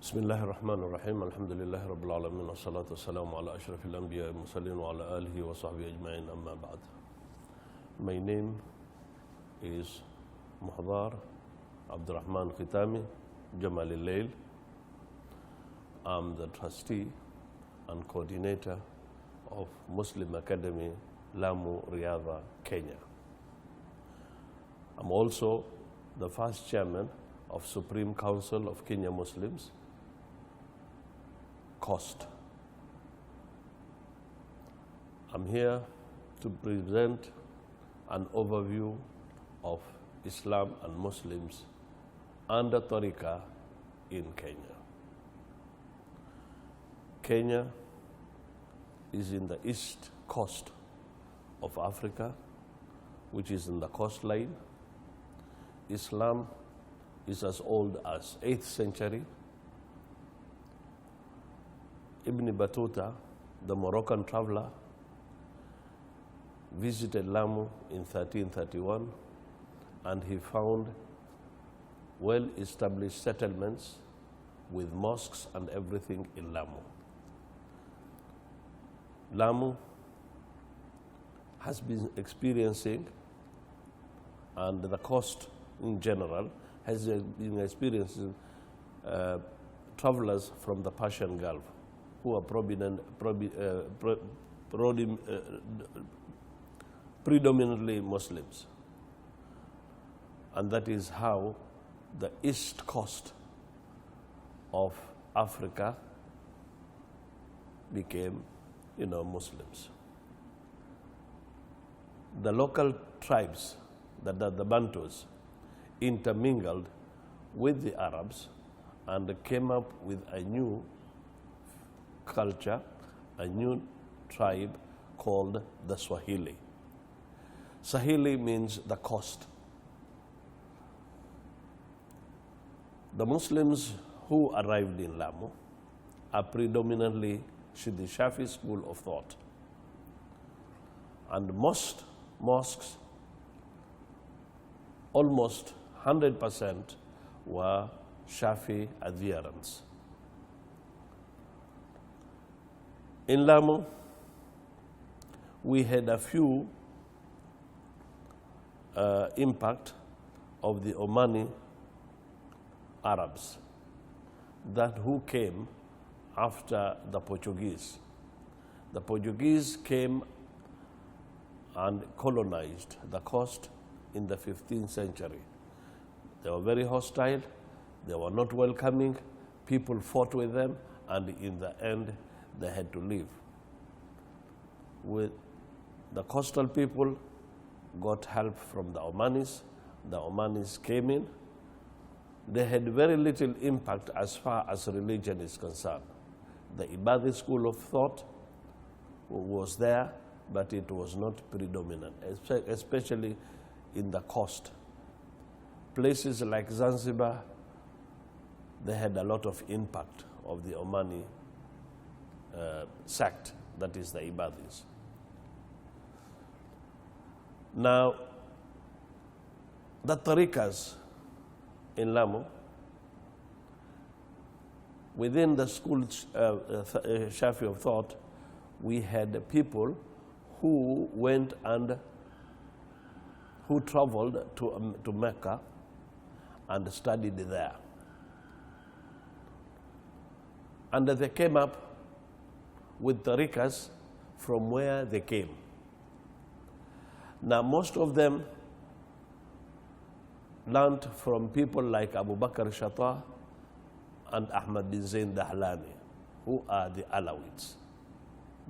بسم الله الرحمن الرحيم الحمد لله رب العالمين والصلاة والسلام على أشرف الأنبياء والمرسلين وعلى آله وصحبه أجمعين أما بعد. My name is Muhdhar Abdulrahman Khitamy, Jamalilayl. I'm the trustee and coordinator of Muslim Academy, Lamu, Riyadha, Kenya. I'm also the first chairman of Supreme Council of Kenya Muslims, COST. I'm here to present an overview of Islam and Muslims under Tariqas in Kenya. Kenya is in the east coast of Africa, which is in the coastline. Islam is as old as 8th century. Ibn Battuta, the Moroccan traveler, visited Lamu in 1331, and he found well-established settlements with mosques and everything in Lamu. Lamu has been experiencing, and the coast in general has been experiencing travelers from the Persian Gulf who are predominantly Muslims. And that is how the east coast of Africa became, Muslims. The local tribes, the Bantus, intermingled with the Arabs and came up with a new culture, a new tribe called the Swahili. Swahili means the coast. The Muslims who arrived in Lamu are predominantly the Shafi school of thought. And most mosques, almost 100%, were Shafi adherents. In Lamu, we had a few impact of the Omani Arabs who came after the Portuguese. The Portuguese came and colonized the coast in the 15th century. They were very hostile, they were not welcoming, people fought with them, and in the end, they had to leave. With the coastal people got help from the Omanis came in. They had very little impact as far as religion is concerned. The Ibadi school of thought was there, but it was not predominant, especially in the coast. Places like Zanzibar, they had a lot of impact of the Omani sect, that is the Ibadis. Now, the Tariqas in Lamu, within the school Shafi of thought, we had people who went and who traveled to Mecca and studied there. And they came up with Tariqas from where they came. Now, most of them learned from people like Abu Bakr Shatta and Ahmad bin Zayn Dahlani, who are the Alawites,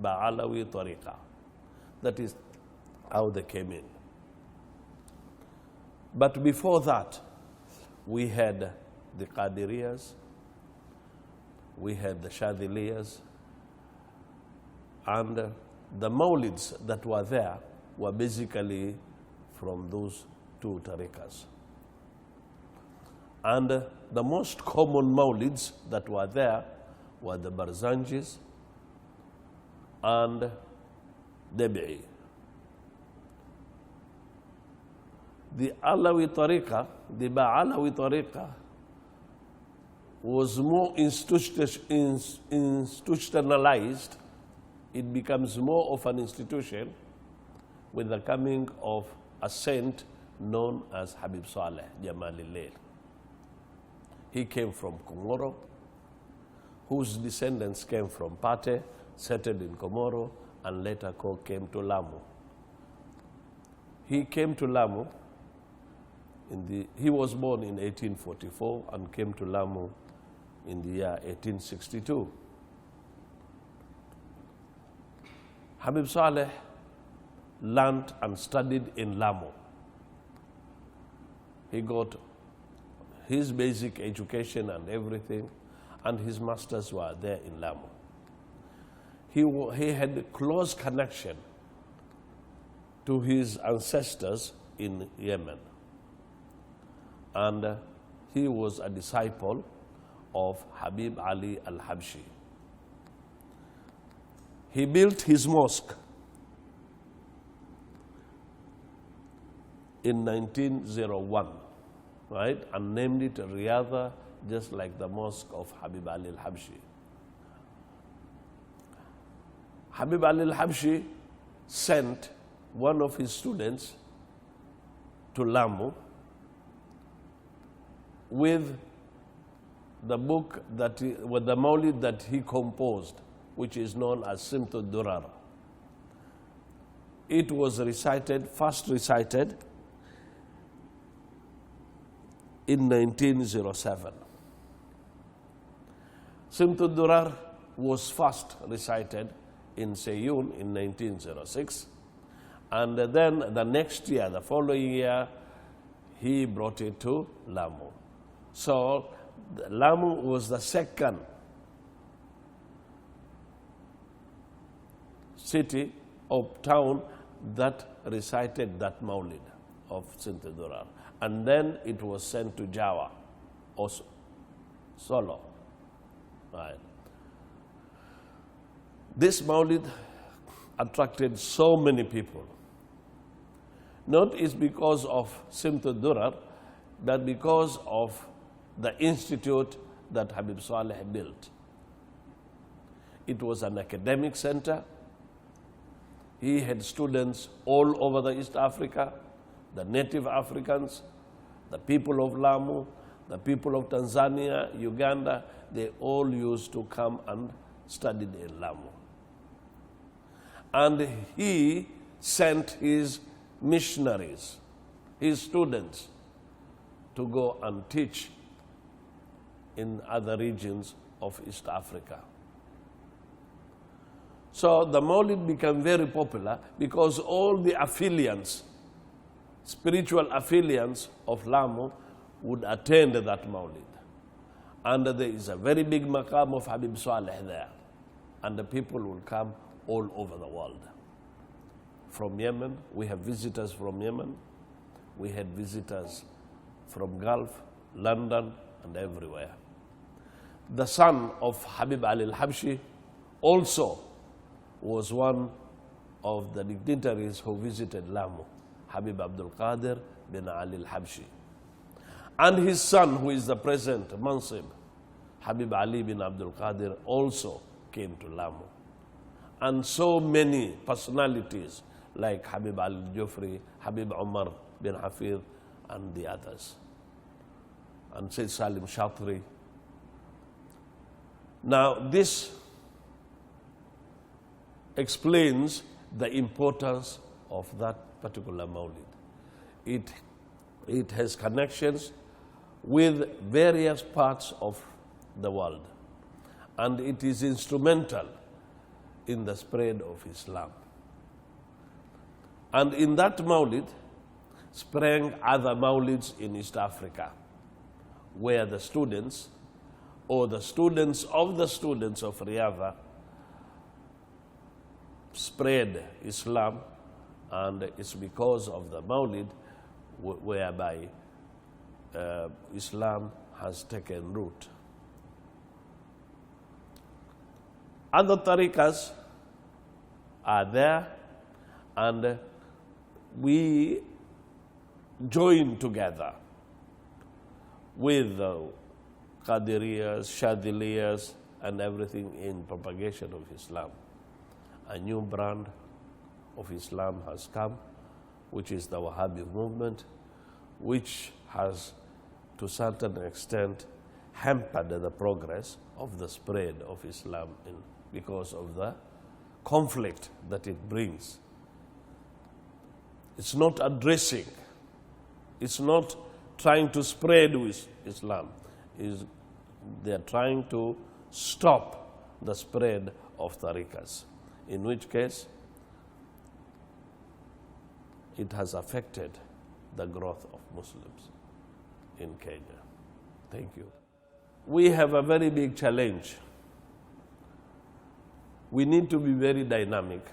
Ba'alawi Tariqa. That is how they came in. But before that, we had the Qadiriyas, we had the Shadhiliyas, and the Mawlids that were there were basically from those two Tariqas. And the most common Mawlids that were there were the Barzanjis and Debi'i. The Alawi Tariqa, the Ba'alawi Tariqa, was more institutionalized. It becomes more of an institution with the coming of a saint known as Habib Saleh Jamalilayl. He came from Komoro, whose descendants came from Pate, settled in Komoro, and later came to Lamu. He came to Lamu, he was born in 1844 and came to Lamu in the year 1862. Habib Saleh learned and studied in Lamu. He got his basic education and everything, and his masters were there in Lamu. He had a close connection to his ancestors in Yemen, and he was a disciple of Habib Ali al-Habshi. He built his mosque in 1901, right, and named it Riyadha, just like the mosque of Habib Ali al-Habshi. Habib Ali al-Habshi sent one of his students to Lamu with the book with the Maulid that he composed, which is known as Simtu Durar. It was first recited in 1907. Simtu Durar was first recited in Seyoun in 1906, and then the next year, the following year, he brought it to Lamu. So Lamu was the second city or town that recited that Maulid of Simtu Durar. And then it was sent to Java, or Solo. Right. This Maulid attracted so many people. Not is because of Simtu Durar, but because of the institute that Habib Saleh built. It was an academic center. He had students all over the East Africa, the native Africans, the people of Lamu, the people of Tanzania, Uganda. They all used to come and study in Lamu. And he sent his missionaries, his students, to go and teach in other regions of East Africa. So the Maulid became very popular because all the affiliates, spiritual affiliates of Lamu, would attend that Maulid. And there is a very big maqam of Habib Saleh there. And the people will come all over the world. From Yemen, we have visitors from Yemen. We had visitors from Gulf, London, and everywhere. The son of Habib Ali al-Habshi also was one of the dignitaries who visited Lamu, Habib Abdul Qadir bin Ali al-Habshi. And his son, who is the present Mansib, Habib Ali bin Abdul Qadir, also came to Lamu. And so many personalities like Habib Ali al-Jufri, Habib Umar bin Hafiz, and the others. And Sayyid Salim Shatri. Now this explains the importance of that particular Maulid. It has connections with various parts of the world, and it is instrumental in the spread of Islam. And in that Maulid sprang other Maulids in East Africa, where the students, or the students of Riyadha, spread Islam, and it's because of the Maulid whereby Islam has taken root. Other tariqas are there, and we join together with Qadiriyas, Shadiliyas, and everything in propagation of Islam. A new brand of Islam has come, which is the Wahhabi movement, which has, to a certain extent, hampered the progress of the spread of Islam because of the conflict that it brings. It's not addressing, it's not trying to spread with Islam. They are trying to stop the spread of tariqas, in which case it has affected the growth of Muslims in Kenya. Thank you. We have a very big challenge. We need to be very dynamic.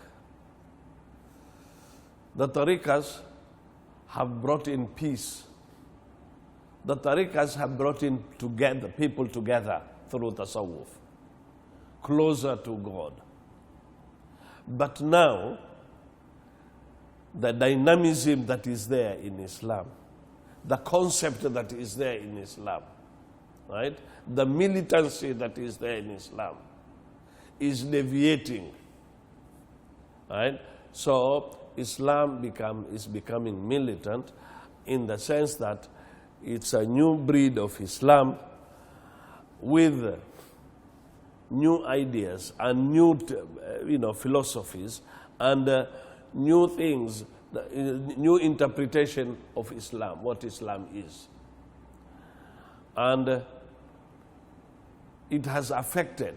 The tariqas have brought in peace. The tariqas have brought in together, people together through tasawwuf, closer to God. But now, the dynamism that is there in Islam, the concept that is there in Islam, right? The militancy that is there in Islam is deviating, right? So Islam is becoming militant in the sense that it's a new breed of Islam with new ideas and new, philosophies and new things, new interpretation of Islam, what Islam is. And it has affected,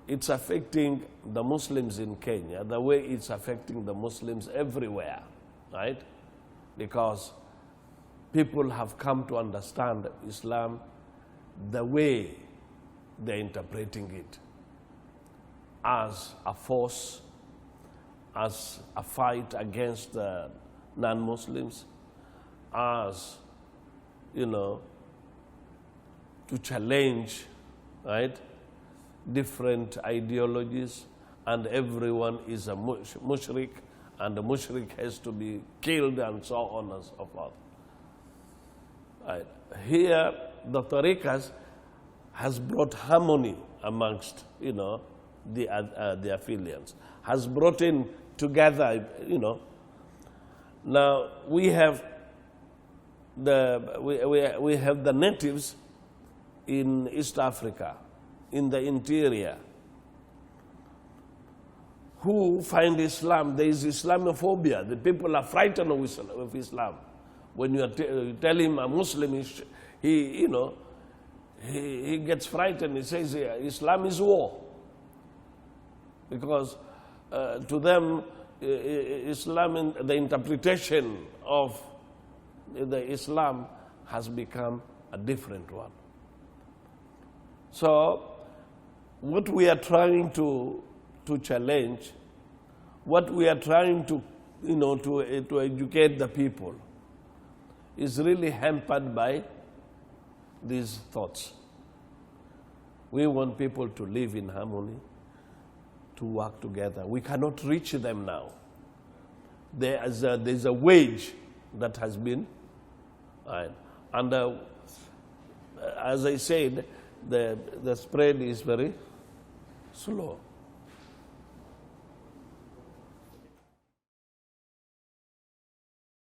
it's affecting the Muslims in Kenya the way it's affecting the Muslims everywhere, right? Because people have come to understand Islam the way they're interpreting it, as a force, as a fight against the non-Muslims, as, to challenge, right, different ideologies, and everyone is a mushrik, and the mushrik has to be killed, and so on and so forth. Right. Here, the tariqas has brought harmony amongst, the affiliates, has brought in together, Now we have we have the natives in East Africa, in the interior, who find Islam. There is Islamophobia. The people are frightened of Islam. When you tell him a Muslim, he gets frightened. He says Islam is war, because to them Islam, the interpretation of the Islam has become a different one. So what we are trying to challenge, what we are trying to to educate the people, is really hampered by these thoughts. We want people to live in harmony, to work together. We cannot reach them now. There's a wage that has been, and as I said, the spread is very slow.